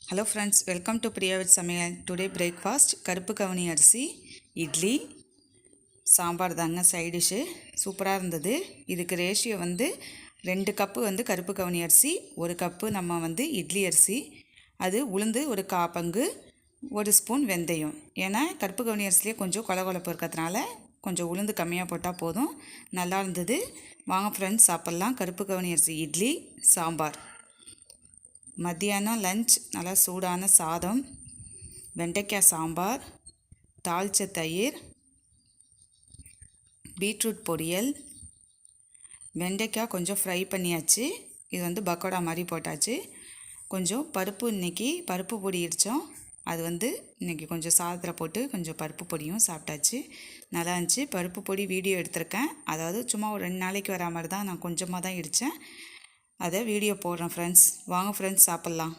Hello friends, welcome to பிரியாவிட் சமையல். Today breakfast கருப்பு கவுனி அரிசி இட்லி சாம்பார் தாங்க சைடிஷ்ஷு. சூப்பராக இருந்தது. இதுக்கு ரேஷியோ 2 கப்பு கருப்பு கவுனி அரிசி, 1 கப்பு நம்ம இட்லி அரிசி, அது உளுந்து ஒரு 1/4 பங்கு, 1 ஸ்பூன் வெந்தயம். ஏன்னா கருப்பு கவுனி அரிசிலே கொஞ்சம் கொலகொலப்பு இருக்கிறதுனால கொஞ்சம் உளுந்து கம்மியாக போட்டால் போதும். நல்லா இருந்தது. வாங்க ஃப்ரெண்ட்ஸ் சாப்பிட்லாம். கருப்பு கவுனி அரிசி இட்லி சாம்பார். மத்தியானம் லஞ்ச் நல்லா சூடான சாதம், வெண்டைக்காய் சாம்பார், தாளிச்ச தயிர், பீட்ரூட் பொரியல், வெண்டைக்காய் கொஞ்சம் ஃப்ரை பண்ணியாச்சு. இது பக்கோடா மாதிரி போட்டாச்சு. கொஞ்சம் பருப்பு, இன்றைக்கி பருப்பு பொடி இடித்தோம். அது இன்றைக்கி கொஞ்சம் சாதத்தில் போட்டு கொஞ்சம் பருப்பு பொடியும் சாப்பிட்டாச்சு. நல்லா இருந்துச்சு. பருப்பு பொடி வீடியோ எடுத்திருக்கேன். அதாவது சும்மா ஒரு 2 நாளைக்கு வரா மாதிரி தான் நான் கொஞ்சமாக தான் இடித்தேன். அதை வீடியோ போடுறேன் ஃப்ரெண்ட்ஸ். வாங்க ஃப்ரெண்ட்ஸ் சாப்பிட்லாம்.